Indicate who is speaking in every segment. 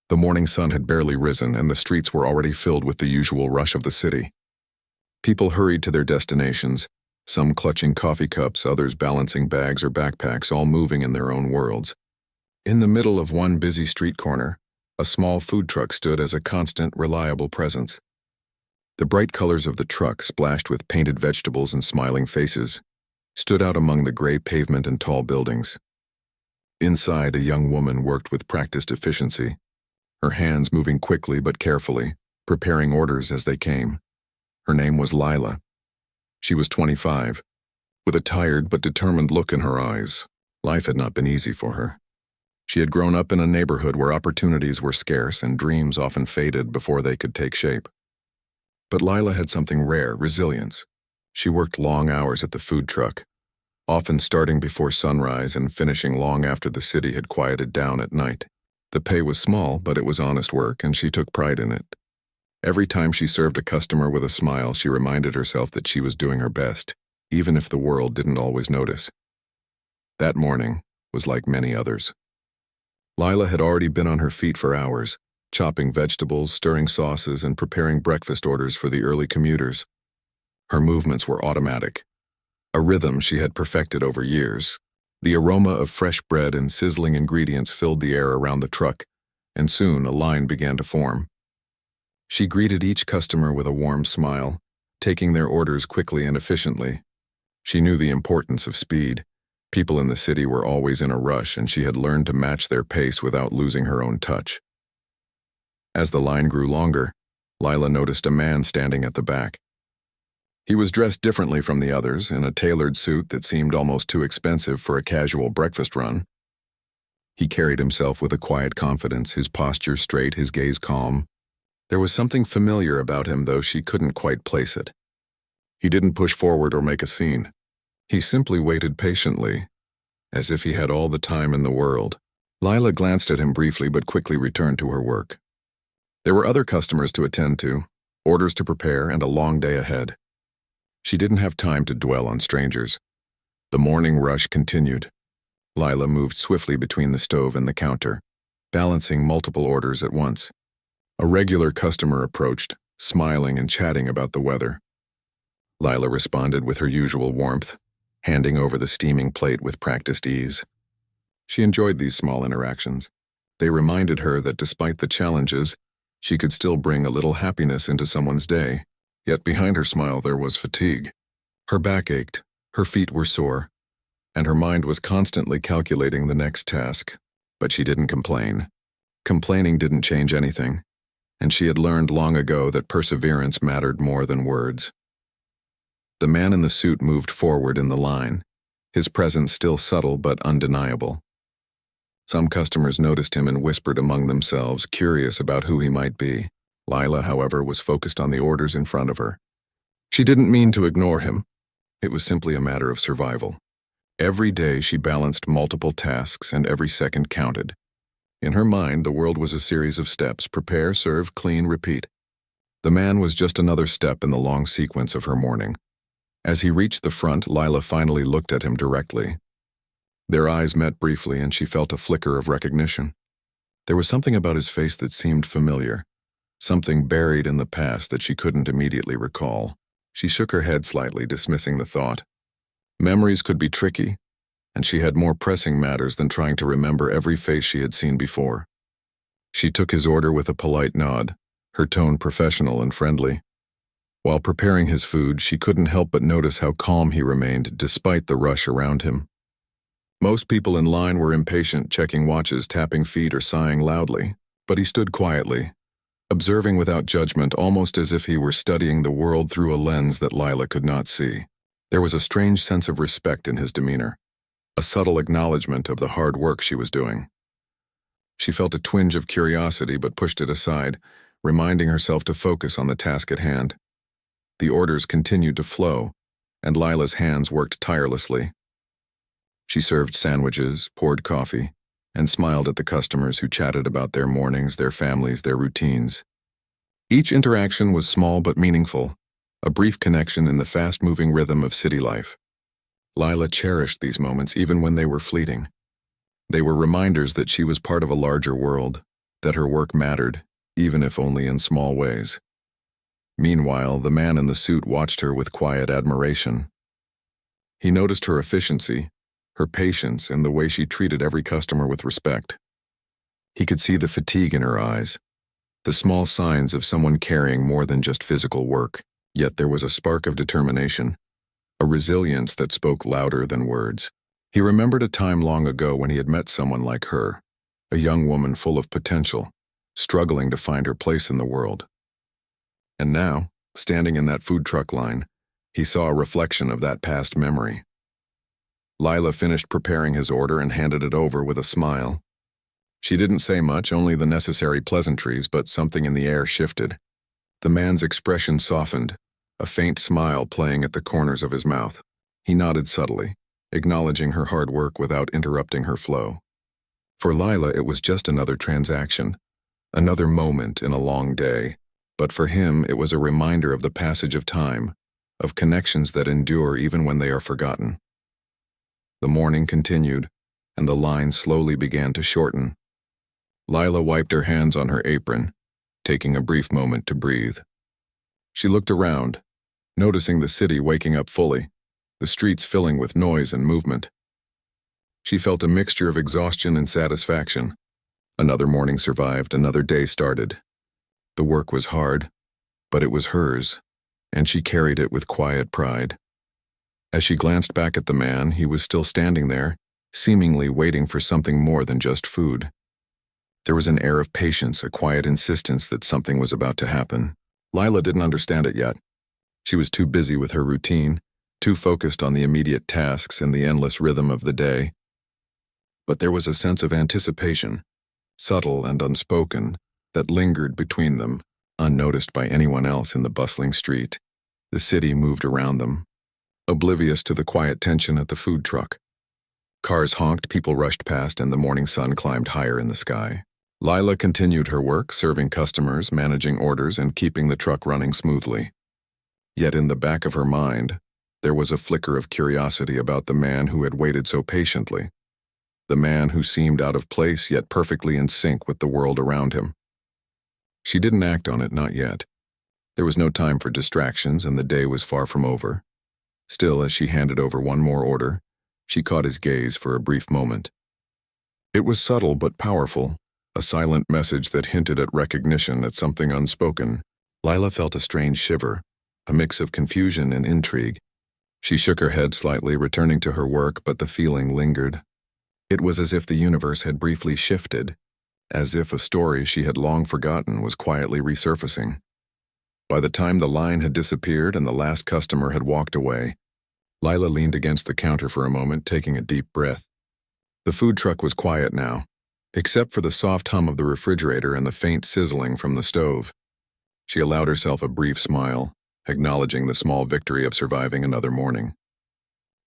Speaker 1: The morning sun had barely risen, and the streets were already filled with the usual rush of the city. People hurried to their destinations, some clutching coffee cups, others balancing bags or backpacks, all moving in their own worlds. In the middle of one busy street corner, a small food truck stood as a constant, reliable presence. The bright colors of the truck, splashed with painted vegetables and smiling faces, stood out among the gray pavement and tall buildings. Inside, a young woman worked with practiced efficiency, her hands moving quickly but carefully, preparing orders as they came. Her name was Lila. She was 25, with a tired but determined look in her eyes. Life had not been easy for her. She had grown up in a neighborhood where opportunities were scarce and dreams often faded before they could take shape. But Lila had something rare: resilience. She worked long hours at the food truck, often starting before sunrise and finishing long after the city had quieted down at night. The pay was small, but it was honest work, and she took pride in it. Every time she served a customer with a smile, she reminded herself that she was doing her best, even if the world didn't always notice. That morning was like many others. Lila had already been on her feet for hours, chopping vegetables, stirring sauces, and preparing breakfast orders for the early commuters. Her movements were automatic, a rhythm she had perfected over years. The aroma of fresh bread and sizzling ingredients filled the air around the truck, and soon a line began to form. She greeted each customer with a warm smile, taking their orders quickly and efficiently. She knew the importance of speed. People in the city were always in a rush, and she had learned to match their pace without losing her own touch. As the line grew longer, Lila noticed a man standing at the back. He was dressed differently from the others, in a tailored suit that seemed almost too expensive for a casual breakfast run. He carried himself with a quiet confidence, his posture straight, his gaze calm. There was something familiar about him, though she couldn't quite place it. He didn't push forward or make a scene. He simply waited patiently, as if he had all the time in the world. Lila glanced at him briefly but quickly returned to her work. There were other customers to attend to, orders to prepare, and a long day ahead. She didn't have time to dwell on strangers. The morning rush continued. Lila moved swiftly between the stove and the counter, balancing multiple orders at once. A regular customer approached, smiling and chatting about the weather. Lila responded with her usual warmth, handing over the steaming plate with practiced ease. She enjoyed these small interactions. They reminded her that despite the challenges, she could still bring a little happiness into someone's day. Yet behind her smile there was fatigue. Her back ached, her feet were sore, and her mind was constantly calculating the next task. But she didn't complain. Complaining didn't change anything, and she had learned long ago that perseverance mattered more than words. The man in the suit moved forward in the line, his presence still subtle but undeniable. Some customers noticed him and whispered among themselves, curious about who he might be. Lila, however, was focused on the orders in front of her. She didn't mean to ignore him. It was simply a matter of survival. Every day she balanced multiple tasks, and every second counted. In her mind, the world was a series of steps: prepare, serve, clean, repeat. The man was just another step in the long sequence of her morning. As he reached the front, Lila finally looked at him directly. Their eyes met briefly, and she felt a flicker of recognition. There was something about his face that seemed familiar, something buried in the past that she couldn't immediately recall. She shook her head slightly, dismissing the thought. Memories could be tricky, and she had more pressing matters than trying to remember every face she had seen before. She took his order with a polite nod, her tone professional and friendly. While preparing his food, she couldn't help but notice how calm he remained despite the rush around him. Most people in line were impatient, checking watches, tapping feet, or sighing loudly, but he stood quietly, observing without judgment, almost as if he were studying the world through a lens that Lila could not see. There was a strange sense of respect in his demeanor, a subtle acknowledgement of the hard work she was doing. She felt a twinge of curiosity but pushed it aside, reminding herself to focus on the task at hand. The orders continued to flow, and Lila's hands worked tirelessly. She served sandwiches, poured coffee, and smiled at the customers who chatted about their mornings, their families, their routines. Each interaction was small but meaningful, a brief connection in the fast-moving rhythm of city life. Lila cherished these moments even when they were fleeting. They were reminders that she was part of a larger world, that her work mattered, even if only in small ways. Meanwhile, the man in the suit watched her with quiet admiration. He noticed her efficiency, her patience, and the way she treated every customer with respect. He could see the fatigue in her eyes, the small signs of someone carrying more than just physical work, yet there was a spark of determination, a resilience that spoke louder than words. He remembered a time long ago when he had met someone like her, a young woman full of potential, struggling to find her place in the world. And now, standing in that food truck line, he saw a reflection of that past memory. Lila finished preparing his order and handed it over with a smile. She didn't say much, only the necessary pleasantries, but something in the air shifted. The man's expression softened, a faint smile playing at the corners of his mouth. He nodded subtly, acknowledging her hard work without interrupting her flow. For Lila, it was just another transaction, another moment in a long day, but for him it was a reminder of the passage of time, of connections that endure even when they are forgotten. The morning continued, and the line slowly began to shorten. Lila wiped her hands on her apron, taking a brief moment to breathe. She looked around, noticing the city waking up fully, the streets filling with noise and movement. She felt a mixture of exhaustion and satisfaction. Another morning survived, another day started. The work was hard, but it was hers, and she carried it with quiet pride. As she glanced back at the man, he was still standing there, seemingly waiting for something more than just food. There was an air of patience, a quiet insistence that something was about to happen. Lila didn't understand it yet. She was too busy with her routine, too focused on the immediate tasks and the endless rhythm of the day. But there was a sense of anticipation, subtle and unspoken, that lingered between them, unnoticed by anyone else in the bustling street. The city moved around them, oblivious to the quiet tension at the food truck. Cars honked, people rushed past, and the morning sun climbed higher in the sky. Lila continued her work, serving customers, managing orders, and keeping the truck running smoothly. Yet in the back of her mind, there was a flicker of curiosity about the man who had waited so patiently, the man who seemed out of place yet perfectly in sync with the world around him. She didn't act on it, not yet. There was no time for distractions, and the day was far from over. Still, as she handed over one more order, she caught his gaze for a brief moment. It was subtle but powerful, a silent message that hinted at recognition, at something unspoken. Lila felt a strange shiver, a mix of confusion and intrigue. She shook her head slightly, returning to her work, but the feeling lingered. It was as if the universe had briefly shifted, as if a story she had long forgotten was quietly resurfacing. By the time the line had disappeared and the last customer had walked away, Lila leaned against the counter for a moment, taking a deep breath. The food truck was quiet now, except for the soft hum of the refrigerator and the faint sizzling from the stove. She allowed herself a brief smile, acknowledging the small victory of surviving another morning.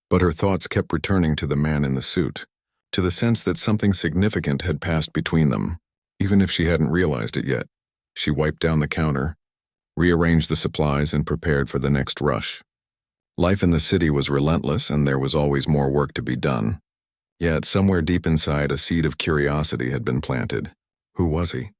Speaker 1: But her thoughts kept returning to the man in the suit, to the sense that something significant had passed between them, even if she hadn't realized it yet. She wiped down the counter, rearranged the supplies, and prepared for the next rush. Life in the city was relentless, and there was always more work to be done. Yet somewhere deep inside, a seed of curiosity had been planted. Who was he?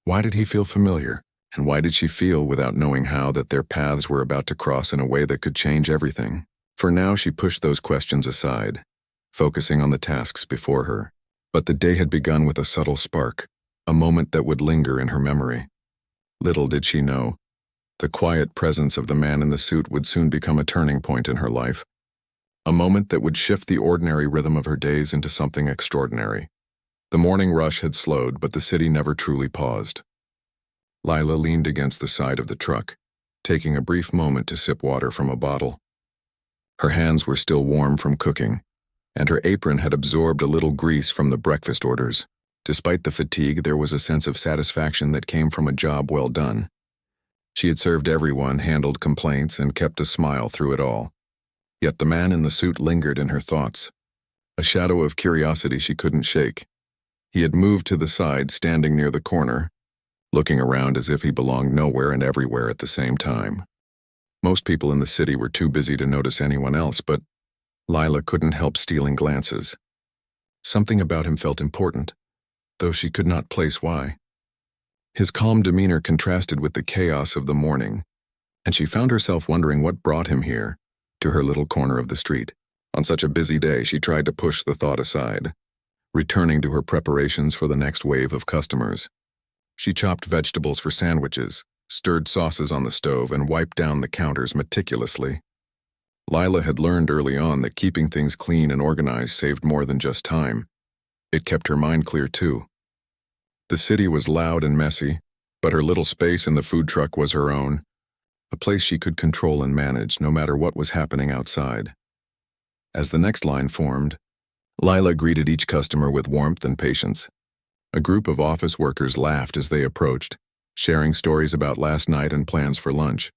Speaker 1: Why did he feel familiar? And why did she feel, without knowing how, that their paths were about to cross in a way that could change everything? For now, she pushed those questions aside, focusing on the tasks before her. But the day had begun with a subtle spark, a moment that would linger in her memory. Little did she know, the quiet presence of the man in the suit would soon become a turning point in her life, a moment that would shift the ordinary rhythm of her days into something extraordinary. The morning rush had slowed, but the city never truly paused. Lila leaned against the side of the truck, taking a brief moment to sip water from a bottle. Her hands were still warm from cooking, and her apron had absorbed a little grease from the breakfast orders. Despite the fatigue, there was a sense of satisfaction that came from a job well done. She had served everyone, handled complaints, and kept a smile through it all. Yet the man in the suit lingered in her thoughts, a shadow of curiosity she couldn't shake. He had moved to the side, standing near the corner, looking around as if he belonged nowhere and everywhere at the same time. Most people in the city were too busy to notice anyone else, but Lila couldn't help stealing glances. Something about him felt important, though she could not place why. His calm demeanor contrasted with the chaos of the morning, and she found herself wondering what brought him here, to her little corner of the street. On such a busy day, she tried to push the thought aside, returning to her preparations for the next wave of customers. She chopped vegetables for sandwiches, stirred sauces on the stove, and wiped down the counters meticulously. Lila had learned early on that keeping things clean and organized saved more than just time. It kept her mind clear too. The city was loud and messy, but her little space in the food truck was her own, a place she could control and manage no matter what was happening outside. As the next line formed, Lila greeted each customer with warmth and patience. A group of office workers laughed as they approached, sharing stories about last night and plans for lunch.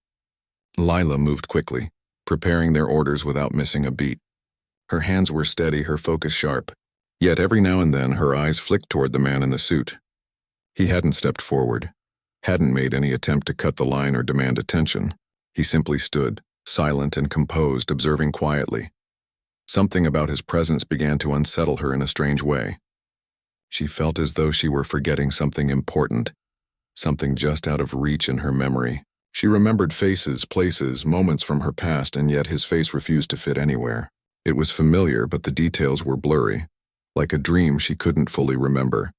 Speaker 1: Lila moved quickly, preparing their orders without missing a beat. Her hands were steady, her focus sharp, yet every now and then her eyes flicked toward the man in the suit. He hadn't stepped forward, hadn't made any attempt to cut the line or demand attention. He simply stood, silent and composed, observing quietly. Something about his presence began to unsettle her in a strange way. She felt as though she were forgetting something important, something just out of reach in her memory. She remembered faces, places, moments from her past, and yet his face refused to fit anywhere. It was familiar, but the details were blurry, like a dream she couldn't fully remember.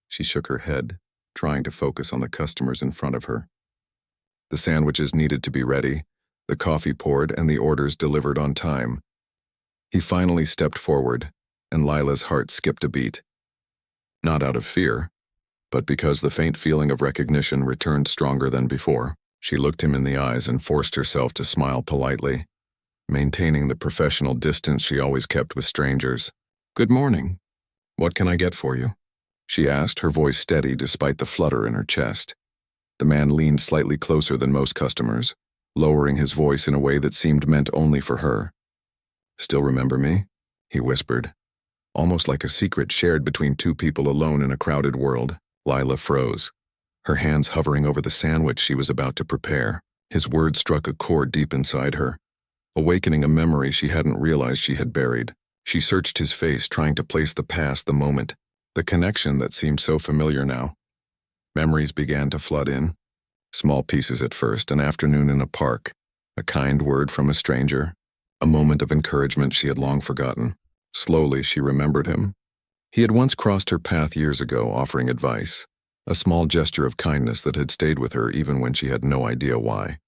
Speaker 1: She shook her head, trying to focus on the customers in front of her. The sandwiches needed to be ready, the coffee poured, and the orders delivered on time. He finally stepped forward, and Lila's heart skipped a beat. Not out of fear, but because the faint feeling of recognition returned stronger than before. She looked him in the eyes and forced herself to smile politely, maintaining the professional distance she always kept with strangers. "Good morning. What can I get for you?" she asked, her voice steady despite the flutter in her chest. The man leaned slightly closer than most customers, lowering his voice in a way that seemed meant only for her. "Still remember me?" he whispered, almost like a secret shared between two people alone in a crowded world. Lila froze, her hands hovering over the sandwich she was about to prepare. His words struck a chord deep inside her, awakening a memory she hadn't realized she had buried. She searched his face, trying to place the past, the moment, the connection that seemed so familiar now. Memories began to flood in, small pieces at first: an afternoon in a park, a kind word from a stranger, a moment of encouragement she had long forgotten. Slowly, she remembered him. He had once crossed her path years ago, offering advice, a small gesture of kindness that had stayed with her even when she had no idea why.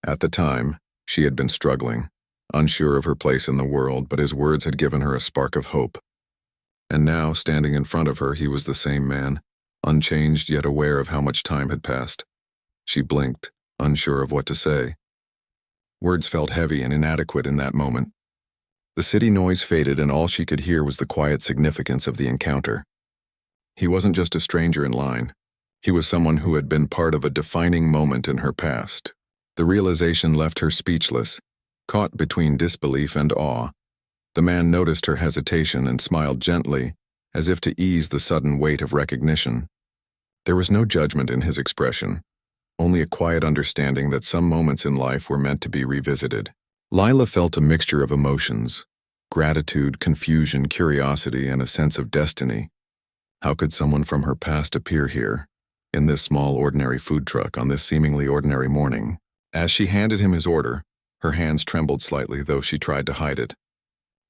Speaker 1: At the time, she had been struggling, unsure of her place in the world, but his words had given her a spark of hope. And now, standing in front of her, he was the same man, unchanged yet aware of how much time had passed. She blinked, unsure of what to say. Words felt heavy and inadequate in that moment. The city noise faded, and all she could hear was the quiet significance of the encounter. He wasn't just a stranger in line. He was someone who had been part of a defining moment in her past. The realization left her speechless, caught between disbelief and awe. The man noticed her hesitation and smiled gently, as if to ease the sudden weight of recognition. There was no judgment in his expression, only a quiet understanding that some moments in life were meant to be revisited. Lila felt a mixture of emotions: gratitude, confusion, curiosity, and a sense of destiny. How could someone from her past appear here, in this small, ordinary food truck on this seemingly ordinary morning? As she handed him his order, her hands trembled slightly, though she tried to hide it.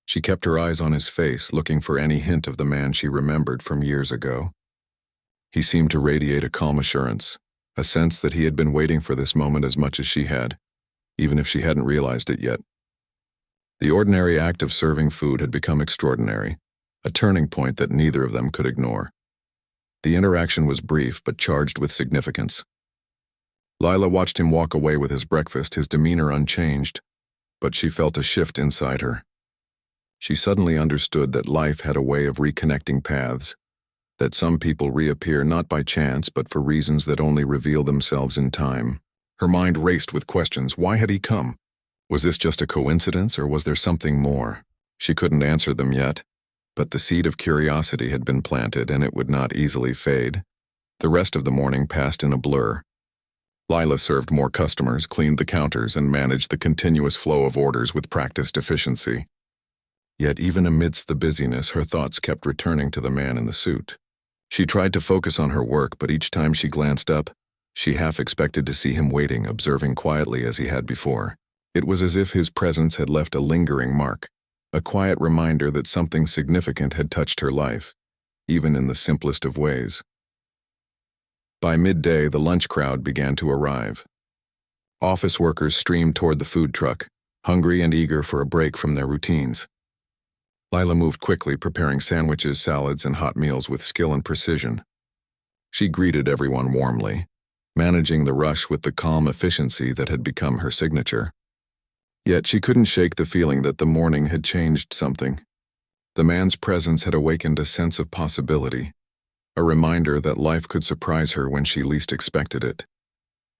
Speaker 1: She kept her eyes on his face, looking for any hint of the man she remembered from years ago. He seemed to radiate a calm assurance, a sense that he had been waiting for this moment as much as she had, even if she hadn't realized it yet. The ordinary act of serving food had become extraordinary, a turning point that neither of them could ignore. The interaction was brief but charged with significance. Lila watched him walk away with his breakfast, his demeanor unchanged, but she felt a shift inside her. She suddenly understood that life had a way of reconnecting paths, that some people reappear not by chance but for reasons that only reveal themselves in time. Her mind raced with questions. Why had he come? Was this just a coincidence, or was there something more? She couldn't answer them yet, but the seed of curiosity had been planted, and it would not easily fade. The rest of the morning passed in a blur. Lila served more customers, cleaned the counters, and managed the continuous flow of orders with practiced efficiency. Yet even amidst the busyness, her thoughts kept returning to the man in the suit. She tried to focus on her work, but each time she glanced up, she half expected to see him waiting, observing quietly as he had before. It was as if his presence had left a lingering mark, a quiet reminder that something significant had touched her life, even in the simplest of ways. By midday, the lunch crowd began to arrive. Office workers streamed toward the food truck, hungry and eager for a break from their routines. Lila moved quickly, preparing sandwiches, salads, and hot meals with skill and precision. She greeted everyone warmly, managing the rush with the calm efficiency that had become her signature. Yet she couldn't shake the feeling that the morning had changed something. The man's presence had awakened a sense of possibility, a reminder that life could surprise her when she least expected it.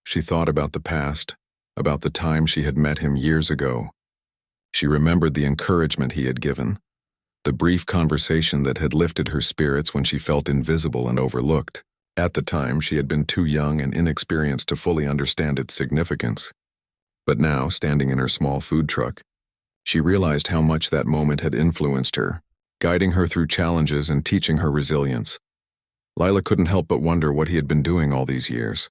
Speaker 1: She thought about the past, about the time she had met him years ago. She remembered the encouragement he had given, the brief conversation that had lifted her spirits when she felt invisible and overlooked. At the time, she had been too young and inexperienced to fully understand its significance. But now, standing in her small food truck, she realized how much that moment had influenced her, guiding her through challenges and teaching her resilience. Lila couldn't help but wonder what he had been doing all these years.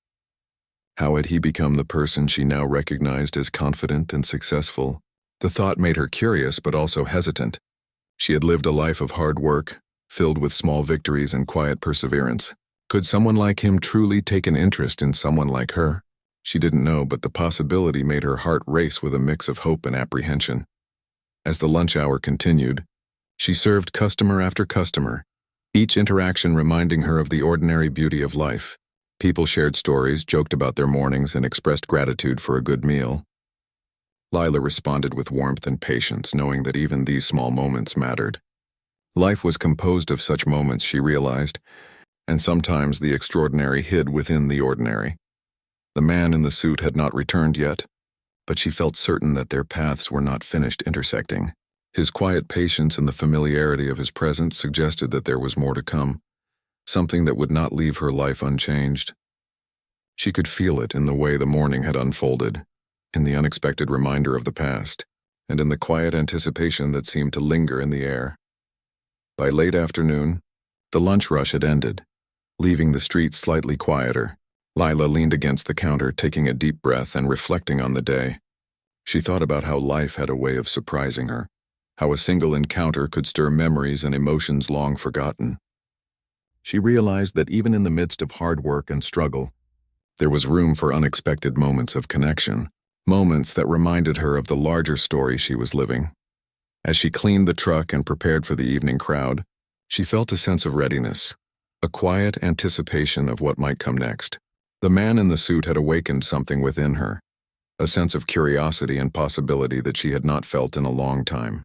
Speaker 1: How had he become the person she now recognized as confident and successful? The thought made her curious but also hesitant. She had lived a life of hard work, filled with small victories and quiet perseverance. Could someone like him truly take an interest in someone like her? She didn't know, but the possibility made her heart race with a mix of hope and apprehension. As the lunch hour continued, she served customer after customer, each interaction reminding her of the ordinary beauty of life. People shared stories, joked about their mornings, and expressed gratitude for a good meal. Lila responded with warmth and patience, knowing that even these small moments mattered. Life was composed of such moments, she realized, and sometimes the extraordinary hid within the ordinary. The man in the suit had not returned yet, but she felt certain that their paths were not finished intersecting. His quiet patience and the familiarity of his presence suggested that there was more to come, something that would not leave her life unchanged. She could feel it in the way the morning had unfolded, in the unexpected reminder of the past, and in the quiet anticipation that seemed to linger in the air. By late afternoon, the lunch rush had ended, leaving the streets slightly quieter. Lila leaned against the counter, taking a deep breath and reflecting on the day. She thought about how life had a way of surprising her, how a single encounter could stir memories and emotions long forgotten. She realized that even in the midst of hard work and struggle, there was room for unexpected moments of connection, moments that reminded her of the larger story she was living. As she cleaned the truck and prepared for the evening crowd, she felt a sense of readiness, a quiet anticipation of what might come next. The man in the suit had awakened something within her, a sense of curiosity and possibility that she had not felt in a long time.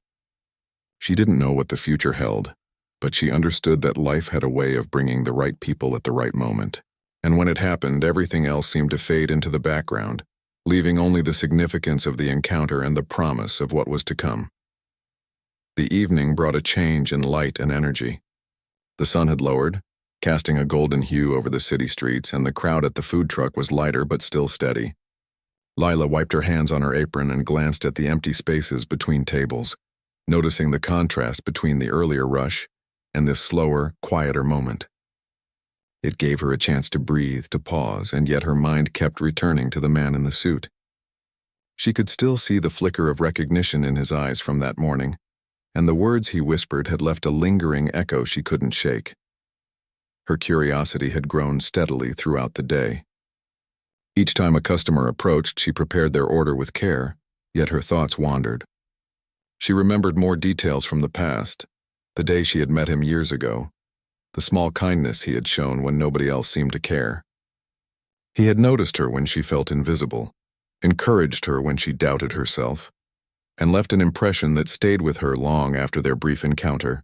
Speaker 1: She didn't know what the future held, but she understood that life had a way of bringing the right people at the right moment. And when it happened, everything else seemed to fade into the background, leaving only the significance of the encounter and the promise of what was to come. The evening brought a change in light and energy. The sun had lowered, casting a golden hue over the city streets, and the crowd at the food truck was lighter but still steady. Lila wiped her hands on her apron and glanced at the empty spaces between tables, noticing the contrast between the earlier rush and this slower, quieter moment. It gave her a chance to breathe, to pause, and yet her mind kept returning to the man in the suit. She could still see the flicker of recognition in his eyes from that morning, and the words he whispered had left a lingering echo she couldn't shake. Her curiosity had grown steadily throughout the day. Each time a customer approached, she prepared their order with care, yet her thoughts wandered. She remembered more details from the past, the day she had met him years ago, the small kindness he had shown when nobody else seemed to care. He had noticed her when she felt invisible, encouraged her when she doubted herself, and left an impression that stayed with her long after their brief encounter.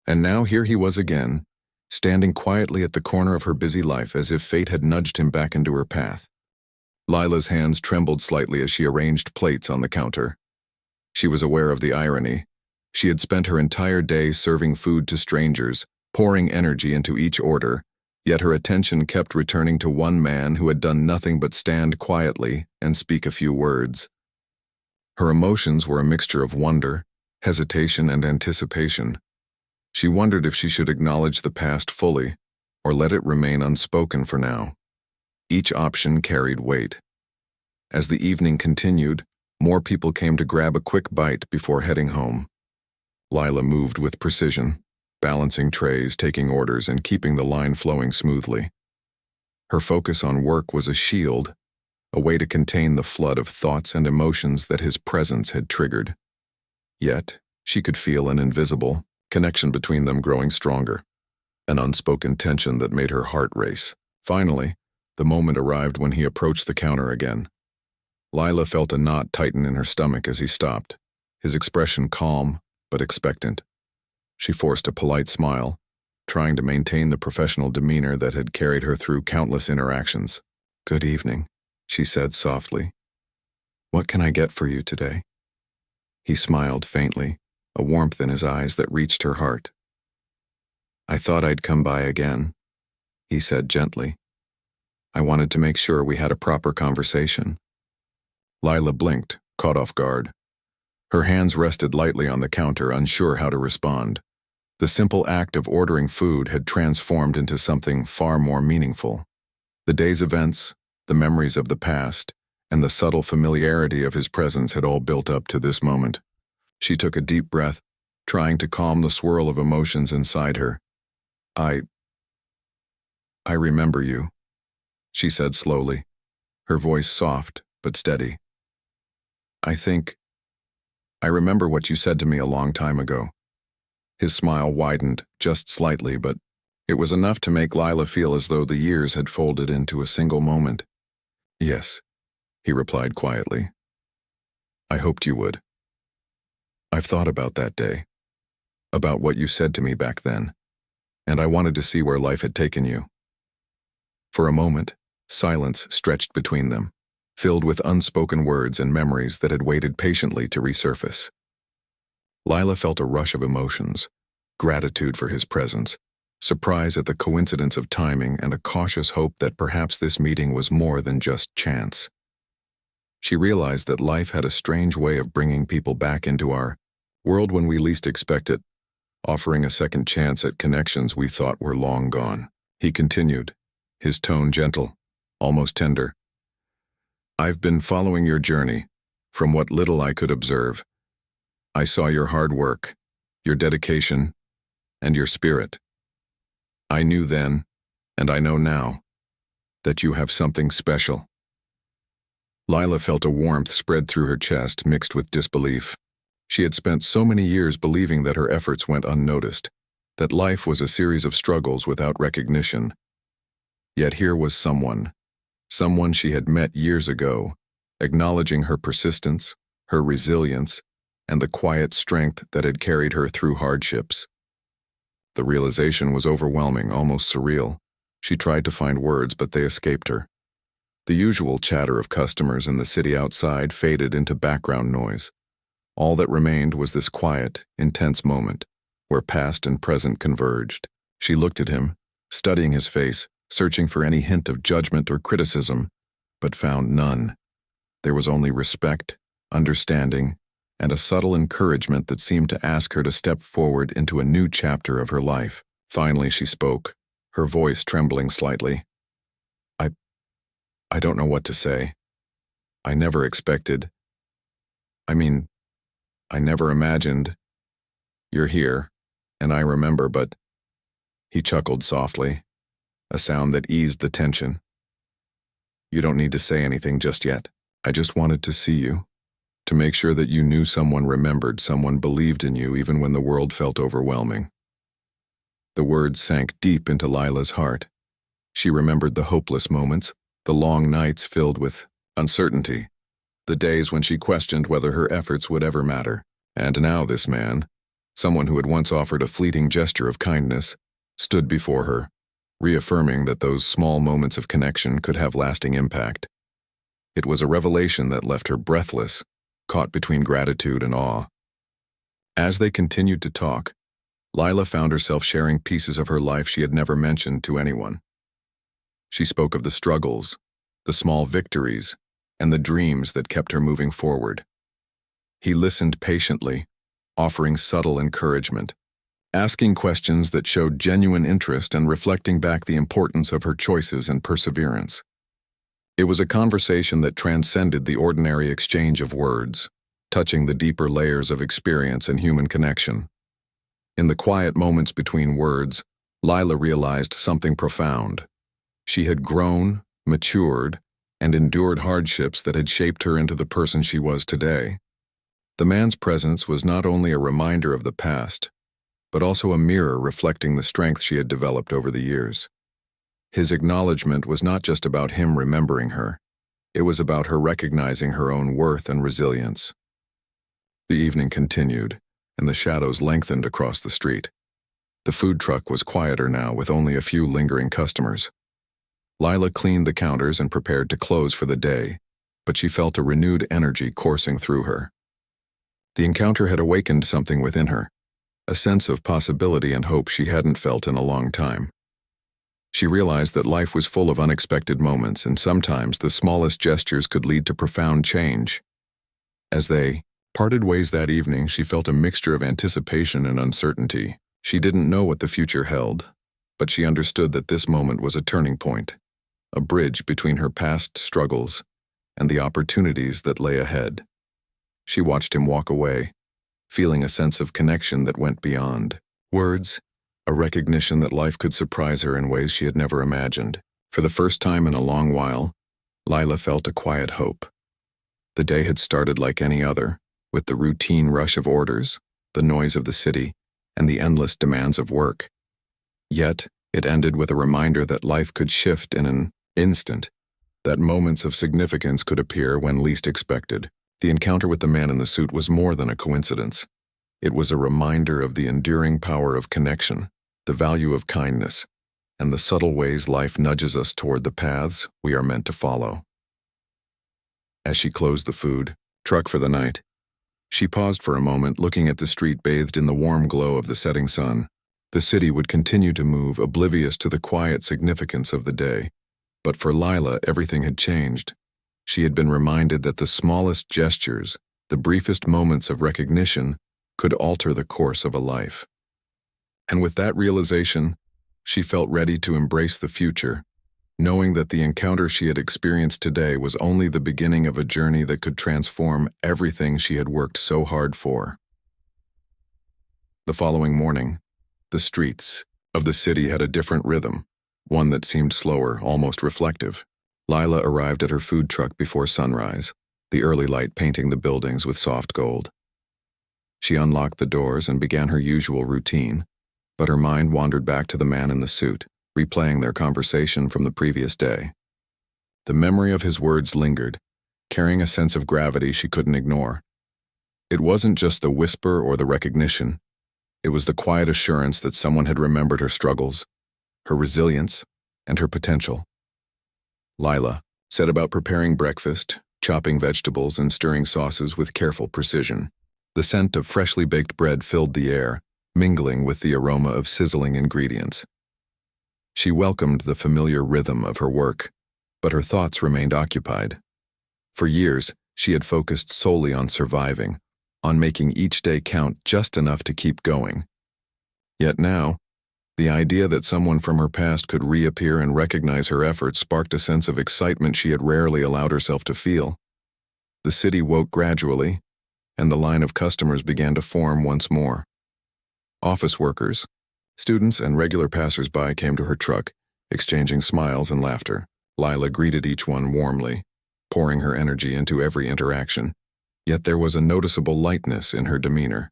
Speaker 1: And now here he was again, standing quietly at the corner of her busy life as if fate had nudged him back into her path. Lila's hands trembled slightly as she arranged plates on the counter. She was aware of the irony. She had spent her entire day serving food to strangers, pouring energy into each order, yet her attention kept returning to one man who had done nothing but stand quietly and speak a few words. Her emotions were a mixture of wonder, hesitation, and anticipation. She wondered if she should acknowledge the past fully, or let it remain unspoken for now. Each option carried weight. As the evening continued, more people came to grab a quick bite before heading home. Lila moved with precision, balancing trays, taking orders, and keeping the line flowing smoothly. Her focus on work was a shield, a way to contain the flood of thoughts and emotions that his presence had triggered. Yet, she could feel an invisible connection between them growing stronger, an unspoken tension that made her heart race. Finally, the moment arrived when he approached the counter again. Lila felt a knot tighten in her stomach as he stopped, his expression calm but expectant. She forced a polite smile, trying to maintain the professional demeanor that had carried her through countless interactions. "Good evening," she said softly. "What can I get for you today?" He smiled faintly, a warmth in his eyes that reached her heart. "I thought I'd come by again," he said gently. "I wanted to make sure we had a proper conversation." Lila blinked, caught off guard. Her hands rested lightly on the counter, unsure how to respond. The simple act of ordering food had transformed into something far more meaningful. The day's events, the memories of the past, and the subtle familiarity of his presence had all built up to this moment. She took a deep breath, trying to calm the swirl of emotions inside her. I remember you," she said slowly, her voice soft but steady. I remember what you said to me a long time ago." His smile widened just slightly, but it was enough to make Lila feel as though the years had folded into a single moment. "Yes," he replied quietly. "I hoped you would. I've thought about that day, about what you said to me back then, and I wanted to see where life had taken you." For a moment, silence stretched between them, filled with unspoken words and memories that had waited patiently to resurface. Lila felt a rush of emotions, gratitude for his presence, surprise at the coincidence of timing, and a cautious hope that perhaps this meeting was more than just chance. She realized that life had a strange way of bringing people back into our world when we least expect it, offering a second chance at connections we thought were long gone. He continued, his tone gentle, almost tender. "I've been following your journey, from what little I could observe. I saw your hard work, your dedication, and your spirit. I knew then, and I know now, that you have something special." Lila felt a warmth spread through her chest mixed with disbelief. She had spent so many years believing that her efforts went unnoticed, that life was a series of struggles without recognition. Yet here was someone she had met years ago, acknowledging her persistence, her resilience, and the quiet strength that had carried her through hardships. The realization was overwhelming, almost surreal. She tried to find words, but they escaped her. The usual chatter of customers in the city outside faded into background noise. All that remained was this quiet, intense moment, where past and present converged. She looked at him, studying his face, searching for any hint of judgment or criticism, but found none. There was only respect, understanding, and a subtle encouragement that seemed to ask her to step forward into a new chapter of her life. Finally she spoke, her voice trembling slightly. I don't know what to say. I never expected. I never imagined. You're here, and I remember, but..." He chuckled softly, a sound that eased the tension. "You don't need to say anything just yet. I just wanted to see you, to make sure that you knew someone remembered, someone believed in you even when the world felt overwhelming." The words sank deep into Lila's heart. She remembered the hopeless moments, the long nights filled with uncertainty, the days when she questioned whether her efforts would ever matter. And now this man, someone who had once offered a fleeting gesture of kindness, stood before her, reaffirming that those small moments of connection could have lasting impact. It was a revelation that left her breathless, caught between gratitude and awe. As they continued to talk, Lila found herself sharing pieces of her life she had never mentioned to anyone. She spoke of the struggles, the small victories, and the dreams that kept her moving forward. He listened patiently, offering subtle encouragement, asking questions that showed genuine interest and reflecting back the importance of her choices and perseverance. It was a conversation that transcended the ordinary exchange of words, touching the deeper layers of experience and human connection. In the quiet moments between words, Lila realized something profound. She had grown, matured, and endured hardships that had shaped her into the person she was today. The man's presence was not only a reminder of the past, but also a mirror reflecting the strength she had developed over the years. His acknowledgement was not just about him remembering her. It was about her recognizing her own worth and resilience. The evening continued, and the shadows lengthened across the street. The food truck was quieter now, with only a few lingering customers. Lila cleaned the counters and prepared to close for the day, but she felt a renewed energy coursing through her. The encounter had awakened something within her, a sense of possibility and hope she hadn't felt in a long time. She realized that life was full of unexpected moments, and sometimes the smallest gestures could lead to profound change. As they parted ways that evening, she felt a mixture of anticipation and uncertainty. She didn't know what the future held, but she understood that this moment was a turning point, a bridge between her past struggles and the opportunities that lay ahead. She watched him walk away, feeling a sense of connection that went beyond words, a recognition that life could surprise her in ways she had never imagined. For the first time in a long while, Lila felt a quiet hope. The day had started like any other, with the routine rush of orders, the noise of the city, and the endless demands of work. Yet, it ended with a reminder that life could shift in an instant, that moments of significance could appear when least expected. The encounter with the man in the suit was more than a coincidence. It was a reminder of the enduring power of connection, the value of kindness, and the subtle ways life nudges us toward the paths we are meant to follow. As she closed the food truck for the night, she paused for a moment, looking at the street bathed in the warm glow of the setting sun. The city would continue to move, oblivious to the quiet significance of the day. But for Lila, everything had changed. She had been reminded that the smallest gestures, the briefest moments of recognition, could alter the course of a life. And with that realization, she felt ready to embrace the future, knowing that the encounter she had experienced today was only the beginning of a journey that could transform everything she had worked so hard for. The following morning, the streets of the city had a different rhythm, one that seemed slower, almost reflective. Lila arrived at her food truck before sunrise, the early light painting the buildings with soft gold. She unlocked the doors and began her usual routine, but her mind wandered back to the man in the suit, replaying their conversation from the previous day. The memory of his words lingered, carrying a sense of gravity she couldn't ignore. It wasn't just the whisper or the recognition. It was the quiet assurance that someone had remembered her struggles, her resilience, and her potential. Lila set about preparing breakfast, chopping vegetables and stirring sauces with careful precision. The scent of freshly baked bread filled the air, mingling with the aroma of sizzling ingredients. She welcomed the familiar rhythm of her work, but her thoughts remained occupied. For years, she had focused solely on surviving, on making each day count just enough to keep going. Yet now, the idea that someone from her past could reappear and recognize her efforts sparked a sense of excitement she had rarely allowed herself to feel. The city woke gradually, and the line of customers began to form once more. Office workers, students, and regular passers-by came to her truck, exchanging smiles and laughter. Lila greeted each one warmly, pouring her energy into every interaction. Yet there was a noticeable lightness in her demeanor.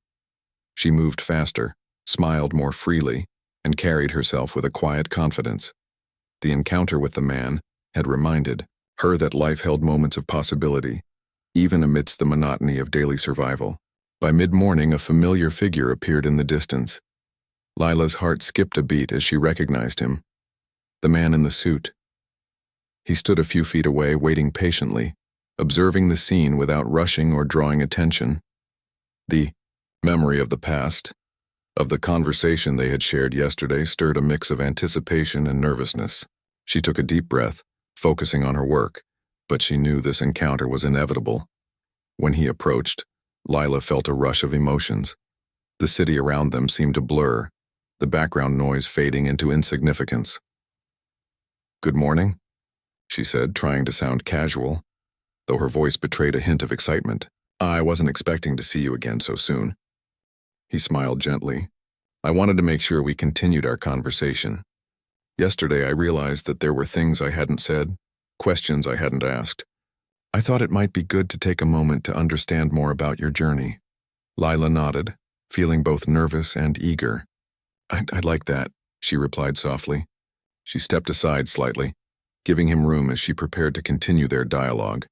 Speaker 1: She moved faster, smiled more freely, and carried herself with a quiet confidence. The encounter with the man had reminded her that life held moments of possibility, even amidst the monotony of daily survival. By mid-morning, a familiar figure appeared in the distance. Lila's heart skipped a beat as she recognized him. The man in the suit. He stood a few feet away, waiting patiently, observing the scene without rushing or drawing attention. The memory of the past, of the conversation they had shared yesterday, stirred a mix of anticipation and nervousness. She took a deep breath, focusing on her work, but she knew this encounter was inevitable. When he approached, Lila felt a rush of emotions. The city around them seemed to blur, the background noise fading into insignificance. "Good morning," she said, trying to sound casual, though her voice betrayed a hint of excitement. "I wasn't expecting to see you again so soon." He smiled gently. "I wanted to make sure we continued our conversation. Yesterday I realized that there were things I hadn't said, questions I hadn't asked. I thought it might be good to take a moment to understand more about your journey." Lila nodded, feeling both nervous and eager. I'd like that," she replied softly. She stepped aside slightly, giving him room as she prepared to continue their dialogue.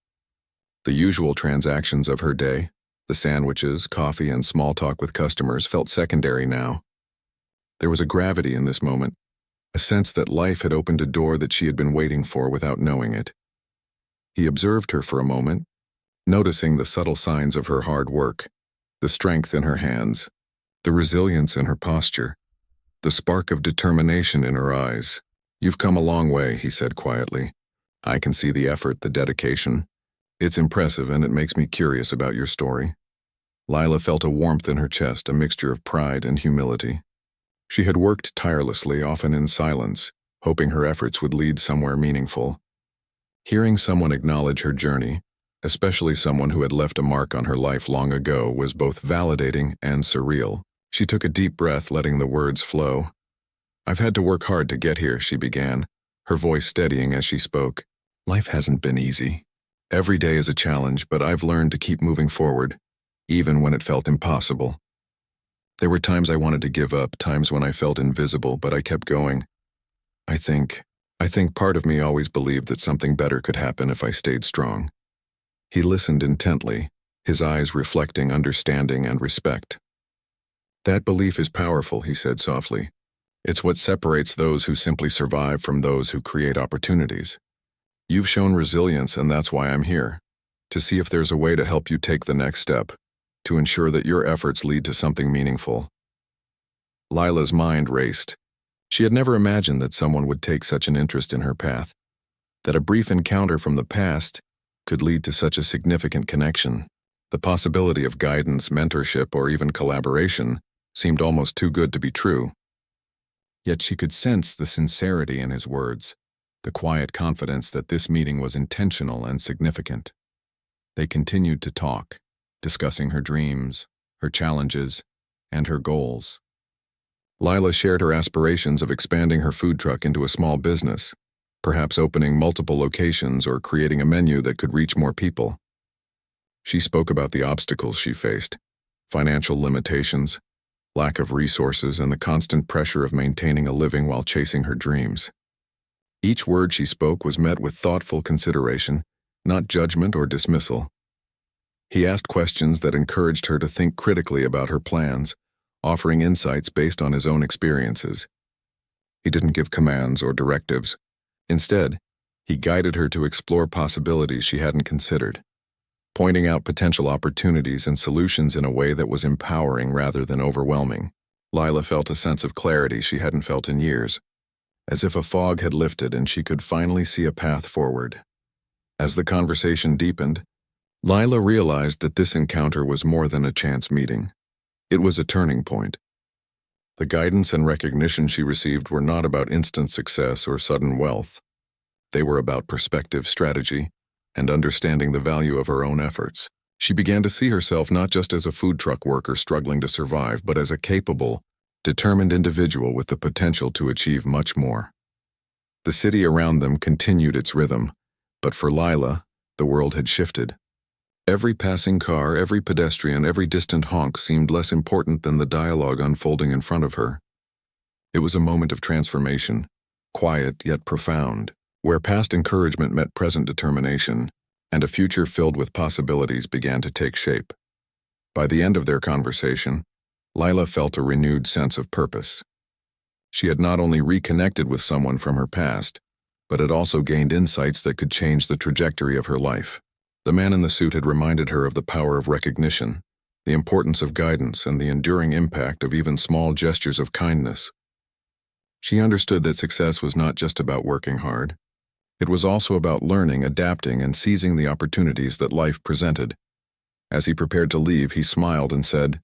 Speaker 1: The usual transactions of her day, the sandwiches, coffee, and small talk with customers, felt secondary now. There was a gravity in this moment, a sense that life had opened a door that she had been waiting for without knowing it. He observed her for a moment, noticing the subtle signs of her hard work, the strength in her hands, the resilience in her posture, the spark of determination in her eyes. "You've come a long way," he said quietly. "I can see the effort, the dedication. It's impressive, and it makes me curious about your story." Lila felt a warmth in her chest, a mixture of pride and humility. She had worked tirelessly, often in silence, hoping her efforts would lead somewhere meaningful. Hearing someone acknowledge her journey, especially someone who had left a mark on her life long ago, was both validating and surreal. She took a deep breath, letting the words flow. "I've had to work hard to get here," she began, her voice steadying as she spoke. "Life hasn't been easy. Every day is a challenge, but I've learned to keep moving forward, even when it felt impossible. There were times I wanted to give up, times when I felt invisible, but I kept going. I think part of me always believed that something better could happen if I stayed strong." He listened intently, his eyes reflecting understanding and respect. "That belief is powerful," he said softly. "It's what separates those who simply survive from those who create opportunities. You've shown resilience, and that's why I'm here, to see if there's a way to help you take the next step, to ensure that your efforts lead to something meaningful." Lila's mind raced. She had never imagined that someone would take such an interest in her path, that a brief encounter from the past could lead to such a significant connection. The possibility of guidance, mentorship, or even collaboration seemed almost too good to be true. Yet she could sense the sincerity in his words, the quiet confidence that this meeting was intentional and significant. They continued to talk, discussing her dreams, her challenges, and her goals. Lila shared her aspirations of expanding her food truck into a small business, perhaps opening multiple locations or creating a menu that could reach more people. She spoke about the obstacles she faced, financial limitations, lack of resources, and the constant pressure of maintaining a living while chasing her dreams. Each word she spoke was met with thoughtful consideration, not judgment or dismissal. He asked questions that encouraged her to think critically about her plans, offering insights based on his own experiences. He didn't give commands or directives. Instead, he guided her to explore possibilities she hadn't considered, pointing out potential opportunities and solutions in a way that was empowering rather than overwhelming. Lila felt a sense of clarity she hadn't felt in years, as if a fog had lifted and she could finally see a path forward. As the conversation deepened, Lila realized that this encounter was more than a chance meeting. It was a turning point. The guidance and recognition she received were not about instant success or sudden wealth. They were about perspective, strategy, and understanding the value of her own efforts. She began to see herself not just as a food truck worker struggling to survive, but as a capable, determined individual with the potential to achieve much more. The city around them continued its rhythm, but for Lila, the world had shifted. Every passing car, every pedestrian, every distant honk seemed less important than the dialogue unfolding in front of her. It was a moment of transformation, quiet yet profound, where past encouragement met present determination, and a future filled with possibilities began to take shape. By the end of their conversation, Lila felt a renewed sense of purpose. She had not only reconnected with someone from her past, but had also gained insights that could change the trajectory of her life. The man in the suit had reminded her of the power of recognition, the importance of guidance, and the enduring impact of even small gestures of kindness. She understood that success was not just about working hard. It was also about learning, adapting, and seizing the opportunities that life presented. As he prepared to leave, he smiled and said,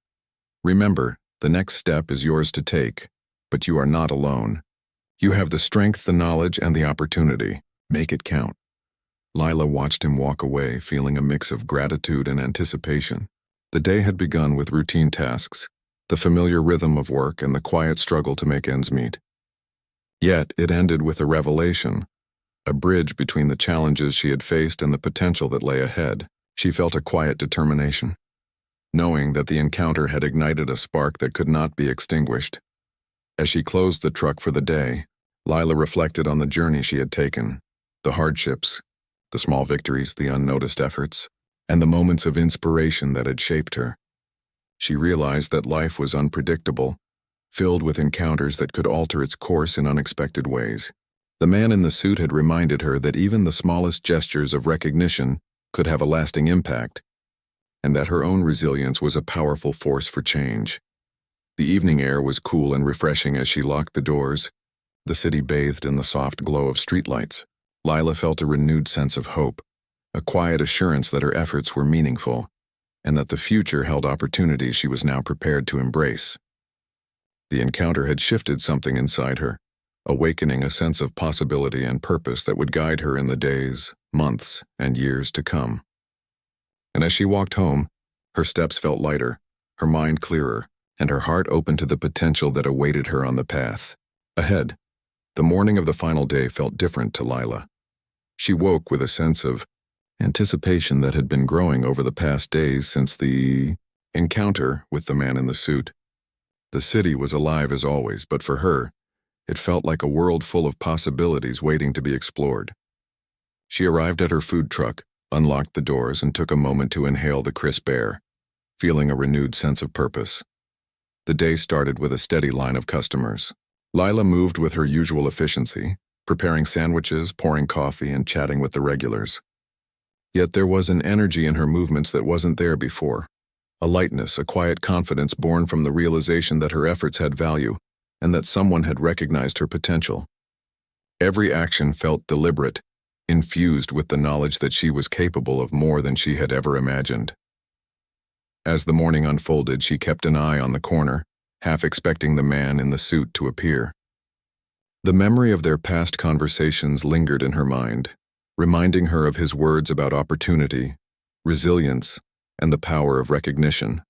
Speaker 1: "Remember, The next step is yours to take, but you are not alone. You have the strength, the knowledge, and the opportunity. Make it count. Lila watched him walk away, feeling a mix of gratitude and anticipation. The day had begun with routine tasks, the familiar rhythm of work, and the quiet struggle to make ends meet. Yet it ended with a revelation, a bridge between the challenges she had faced and the potential that lay ahead. She felt a quiet determination, knowing that the encounter had ignited a spark that could not be extinguished. As she closed the truck for the day, Lila reflected on the journey she had taken, the hardships, the small victories, the unnoticed efforts, and the moments of inspiration that had shaped her. She realized that life was unpredictable, filled with encounters that could alter its course in unexpected ways. The man in the suit had reminded her that even the smallest gestures of recognition could have a lasting impact, and that her own resilience was a powerful force for change. The evening air was cool and refreshing as she locked the doors, the city bathed in the soft glow of streetlights. Lila felt a renewed sense of hope, a quiet assurance that her efforts were meaningful, and that the future held opportunities she was now prepared to embrace. The encounter had shifted something inside her, awakening a sense of possibility and purpose that would guide her in the days, months, and years to come. And as she walked home, her steps felt lighter, her mind clearer, and her heart open to the potential that awaited her on the path ahead. The morning of the final day felt different to Lila. She woke with a sense of anticipation that had been growing over the past days since the encounter with the man in the suit. The city was alive as always, but for her, it felt like a world full of possibilities waiting to be explored. She arrived at her food truck, unlocked the doors, and took a moment to inhale the crisp air, feeling a renewed sense of purpose. The day started with a steady line of customers. Lila moved with her usual efficiency, preparing sandwiches, pouring coffee, and chatting with the regulars. Yet there was an energy in her movements that wasn't there before. A lightness, a quiet confidence born from the realization that her efforts had value and that someone had recognized her potential. Every action felt deliberate, infused with the knowledge that she was capable of more than she had ever imagined. As the morning unfolded, she kept an eye on the corner, half expecting the man in the suit to appear. The memory of their past conversations lingered in her mind, reminding her of his words about opportunity, resilience, and the power of recognition.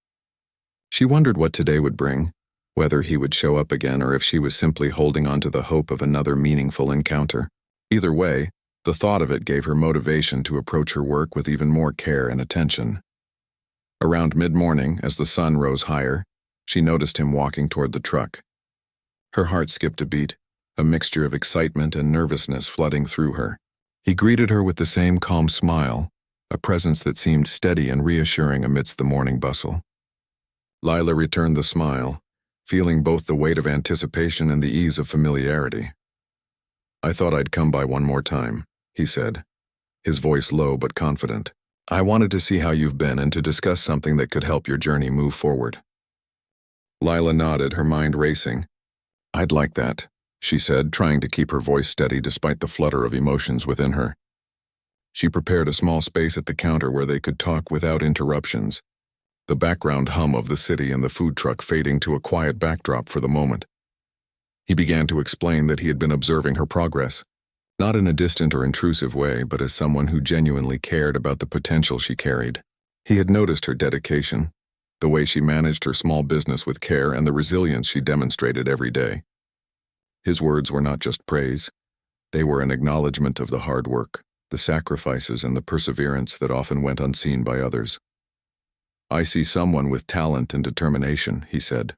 Speaker 1: She wondered what today would bring, whether he would show up again or if she was simply holding on to the hope of another meaningful encounter. Either way, the thought of it gave her motivation to approach her work with even more care and attention. Around mid-morning, as the sun rose higher, she noticed him walking toward the truck. Her heart skipped a beat, a mixture of excitement and nervousness flooding through her. He greeted her with the same calm smile, a presence that seemed steady and reassuring amidst the morning bustle. Lila returned the smile, feeling both the weight of anticipation and the ease of familiarity. "I thought I'd come by one more time," he said, his voice low but confident. "I wanted to see how you've been and to discuss something that could help your journey move forward." Lila nodded, her mind racing. "I'd like that," she said, trying to keep her voice steady despite the flutter of emotions within her. She prepared a small space at the counter where they could talk without interruptions, the background hum of the city and the food truck fading to a quiet backdrop for the moment. He began to explain that he had been observing her progress, not in a distant or intrusive way, but as someone who genuinely cared about the potential she carried. He had noticed her dedication, the way she managed her small business with care, and the resilience she demonstrated every day. His words were not just praise. They were an acknowledgement of the hard work, the sacrifices, and the perseverance that often went unseen by others. "I see someone with talent and determination," he said.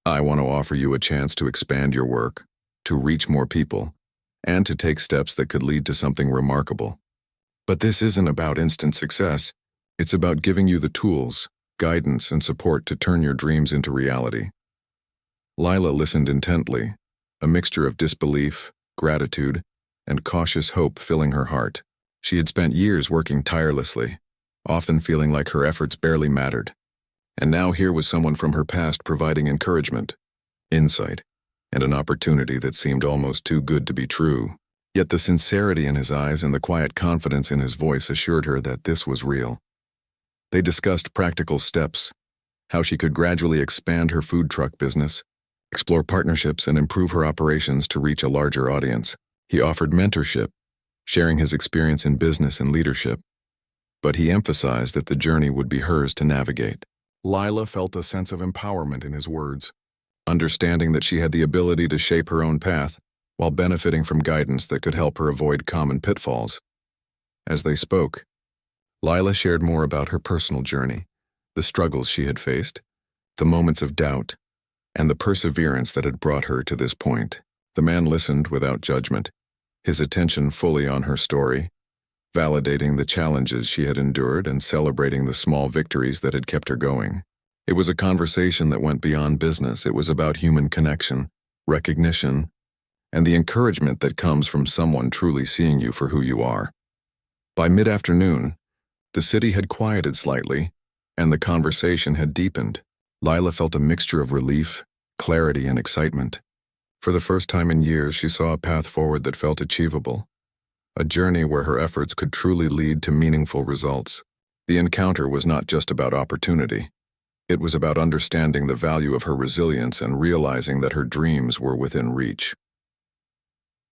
Speaker 1: "I want to offer you a chance to expand your work, to reach more people, and to take steps that could lead to something remarkable. But this isn't about instant success. It's about giving you the tools, guidance, and support to turn your dreams into reality." Lila listened intently, a mixture of disbelief, gratitude, and cautious hope filling her heart. She had spent years working tirelessly, often feeling like her efforts barely mattered. And now here was someone from her past providing encouragement, insight, and an opportunity that seemed almost too good to be true. Yet the sincerity in his eyes and the quiet confidence in his voice assured her that this was real. They discussed practical steps, how she could gradually expand her food truck business, explore partnerships, and improve her operations to reach a larger audience. He offered mentorship, sharing his experience in business and leadership, but he emphasized that the journey would be hers to navigate. Lila felt a sense of empowerment in his words, understanding that she had the ability to shape her own path while benefiting from guidance that could help her avoid common pitfalls. As they spoke, Lila shared more about her personal journey, the struggles she had faced, the moments of doubt, and the perseverance that had brought her to this point. The man listened without judgment, his attention fully on her story, validating the challenges she had endured and celebrating the small victories that had kept her going. It was a conversation that went beyond business. It was about human connection, recognition, and the encouragement that comes from someone truly seeing you for who you are. By mid-afternoon, the city had quieted slightly, and the conversation had deepened. Lila felt a mixture of relief, clarity, and excitement. For the first time in years, she saw a path forward that felt achievable, a journey where her efforts could truly lead to meaningful results. The encounter was not just about opportunity. It was about understanding the value of her resilience and realizing that her dreams were within reach.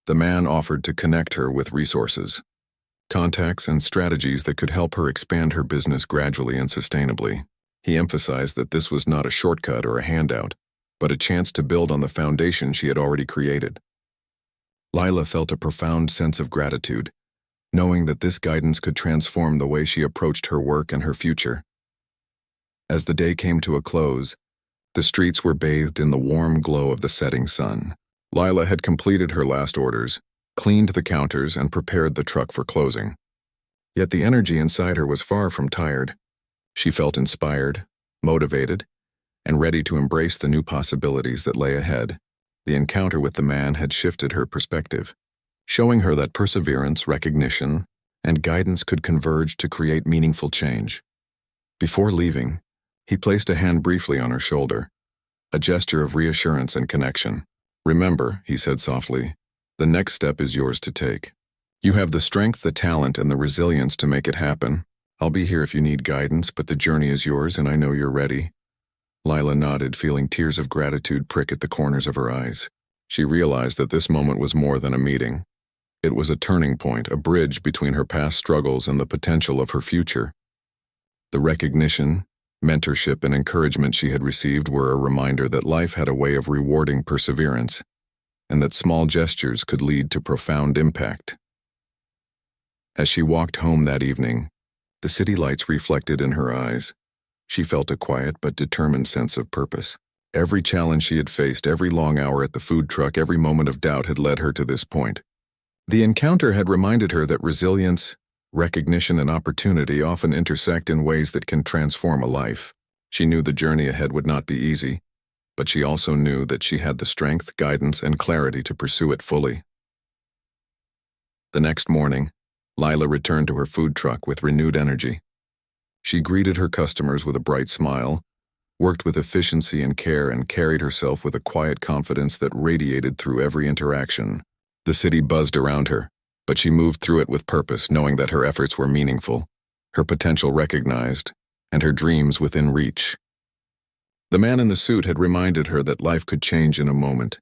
Speaker 1: The man offered to connect her with resources, contacts, and strategies that could help her expand her business gradually and sustainably. He emphasized that this was not a shortcut or a handout, but a chance to build on the foundation she had already created. Lila felt a profound sense of gratitude, knowing that this guidance could transform the way she approached her work and her future. As the day came to a close, the streets were bathed in the warm glow of the setting sun. Lila had completed her last orders, cleaned the counters, and prepared the truck for closing. Yet the energy inside her was far from tired. She felt inspired, motivated, and ready to embrace the new possibilities that lay ahead. The encounter with the man had shifted her perspective, showing her that perseverance, recognition, and guidance could converge to create meaningful change. Before leaving, he placed a hand briefly on her shoulder, a gesture of reassurance and connection. "Remember," he said softly, "the next step is yours to take. You have the strength, the talent, and the resilience to make it happen. I'll be here if you need guidance, but the journey is yours and I know you're ready." Lila nodded, feeling tears of gratitude prick at the corners of her eyes. She realized that this moment was more than a meeting. It was a turning point, a bridge between her past struggles and the potential of her future. The recognition, mentorship, and encouragement she had received were a reminder that life had a way of rewarding perseverance, and that small gestures could lead to profound impact. As she walked home that evening, the city lights reflected in her eyes. She felt a quiet but determined sense of purpose. Every challenge she had faced, every long hour at the food truck, every moment of doubt had led her to this point. The encounter had reminded her that resilience, recognition, and opportunity often intersect in ways that can transform a life. She knew the journey ahead would not be easy, but she also knew that she had the strength, guidance, and clarity to pursue it fully. The next morning, Lila returned to her food truck with renewed energy. She greeted her customers with a bright smile, worked with efficiency and care, and carried herself with a quiet confidence that radiated through every interaction. The city buzzed around her, but she moved through it with purpose, knowing that her efforts were meaningful, her potential recognized, and her dreams within reach. The man in the suit had reminded her that life could change in a moment,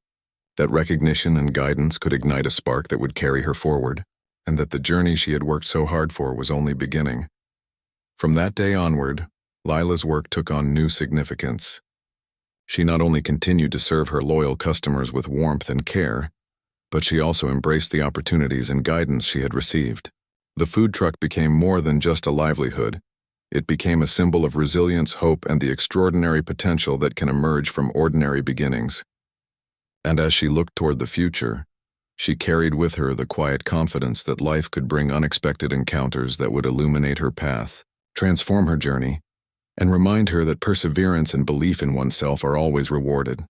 Speaker 1: that recognition and guidance could ignite a spark that would carry her forward, and that the journey she had worked so hard for was only beginning. From that day onward, Lila's work took on new significance. She not only continued to serve her loyal customers with warmth and care, but she also embraced the opportunities and guidance she had received. The food truck became more than just a livelihood. It became a symbol of resilience, hope, and the extraordinary potential that can emerge from ordinary beginnings. And as she looked toward the future, she carried with her the quiet confidence that life could bring unexpected encounters that would illuminate her path, transform her journey, and remind her that perseverance and belief in oneself are always rewarded.